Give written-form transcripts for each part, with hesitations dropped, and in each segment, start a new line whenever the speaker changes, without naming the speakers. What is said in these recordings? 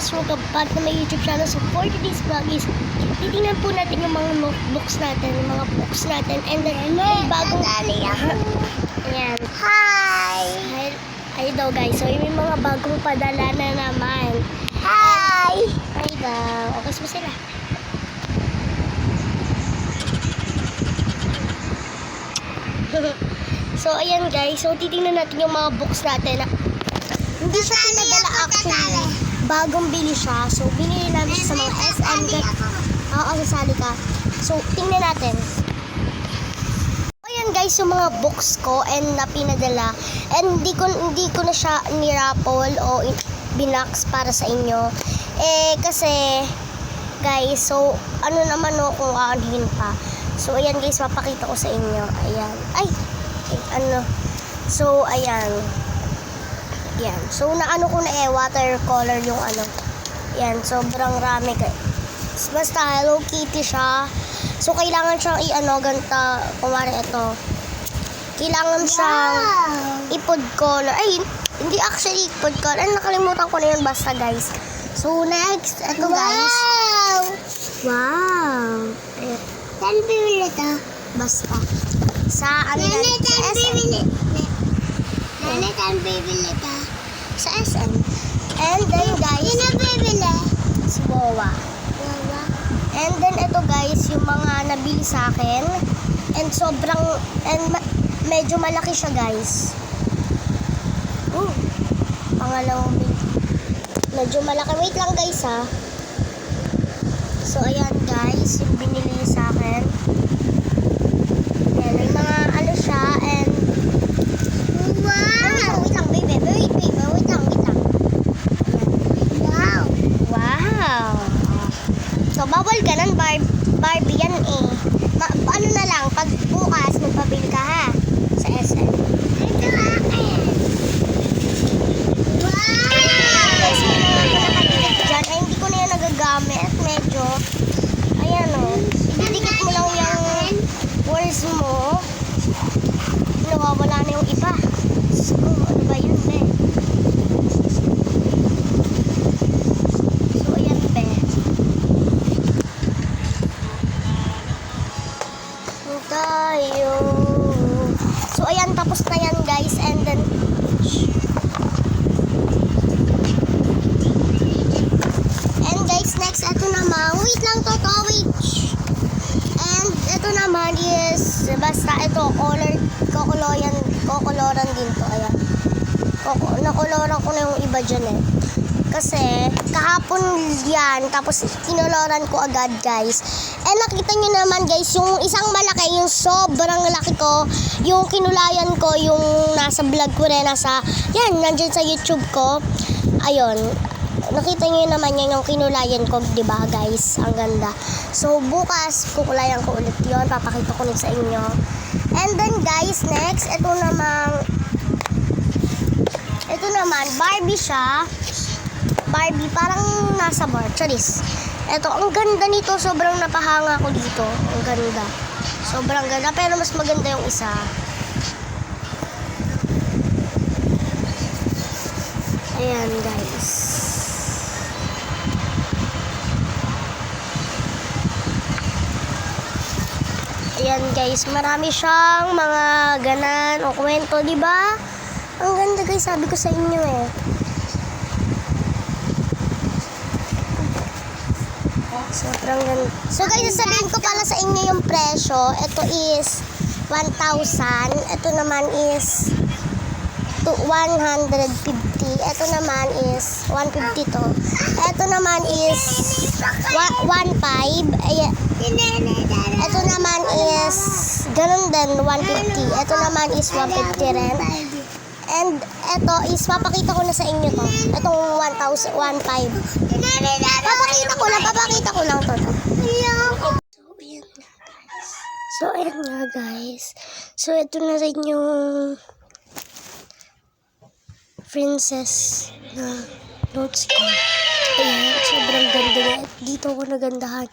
guys, welcome back na my YouTube channel. So for today's vlog is, titingnan po natin yung mga notebooks natin, yung mga books natin, and then may bagong... Ayan.
Hi!
Ay daw guys, so yung mga bagong padala na naman.
Hi!
Ay daw, okay mo sila. So ayan guys, so titingnan natin yung mga books natin. Hindi siya pinadala actually. Bagong bili siya. So binili namin siya sa mga SM. Oo, sasali ka. So tingnan natin. Ayan guys, yung mga books ko and na pinadala. And hindi ko na siya ni-raffle o binox para sa inyo. Kasi guys, so ano naman kung aanhin pa. So ayan guys, mapakita ko sa inyo. Ayan. So ayan. Yan. So, naano ko na watercolor yung Yan, sobrang rami. Basta Hello Kitty siya. So, kailangan siyang ganta. Kumari ito. Kailangan siyang i-food color. Ay, hindi actually food color. Ay, nakalimutan ko na yun. Basta, guys. So, next. Ito, guys. Wow!
Saan bibili ito?
Basta. Sa
Nene, saan bibili? Nene, saan bibili ito?
Sa SM. And then, guys.
Sino bibili?
Si Bowa. And then, ito guys, yung mga nabili sa akin. And medyo malaki siya guys. Pangalawang bili. Medyo malaki. Wait lang guys ha. So, ayan guys, yung binili sa akin. Ayan, may mga siya and
Wow!
wait lang baby. Wait lang.
Wow!
Wow! So, bawal ka ng Barbie yan eh. Ano na lang, pag bukas, magpabili ka ha? Sa SM.
Ito akin! Wow!
Guys, may mga nakadikit dyan. Ay, hindi ko na yan nagagamit. Medyo, ayan ididikit mo lang yung words mo. Nawawala na yung iba. So, ano ba yun, be? So, ayan, be. Tayo. So, ayan, tapos na yan, guys. And then, guys, next, ito naman. Wait lang, wait. And, ito naman is, basta ito, kokoloran din to. Ayan. Nakoloran ko na yung iba dyan eh. Kasi, kahapon yan, tapos kinoloran ko agad, guys. And nakita nyo naman, guys, yung isang malaki, yung sobrang laki ko, yung kinulayan ko, yung nasa vlog ko rin, nandyan sa YouTube ko. Ayun. Nakita nyo naman yan, yung kinulayan ko, diba, guys? Ang ganda. So, bukas, kukulayan ko ulit yun. Papakita ko ulit sa inyo. And then, guys, next, ito naman, Barbie siya. Barbie, parang nasa bar. Charis. Ito, ang ganda nito. Sobrang napahanga ko dito. Ang ganda. Sobrang ganda. Pero mas maganda yung isa. Ayan, guys. Ayan, guys. Marami siyang mga ganan o kwento, di ba? Ang ganda, guys. Sabi ko sa inyo eh. Sobrang ganda. So guys, sasabihin ko pala sa inyo yung presyo. Ito is 1,000. Ito naman is 150. Ito naman is 150 to. Ito naman is 1,500. Ito naman is ganun din, 150. Ito naman is 150 rin. And ito is, papakita ko na sa inyo to. Itong 1,500. Papakita ko lang to. So, ayan nga guys. So, ito na rin yung princess na notes ko. Ayan, sobrang ganda niya. Dito ako nagandahan.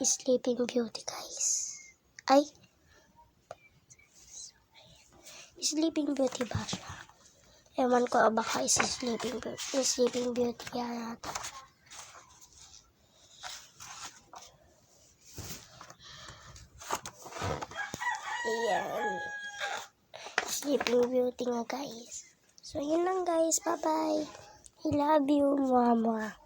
Sleeping Beauty, guys. Ay, Sleeping Beauty ba siya? Ewan ko, baka si Sleeping Beauty yata. Ayan. Sleeping Beauty nga guys. So, yun lang guys. Bye-bye. I love you, mama.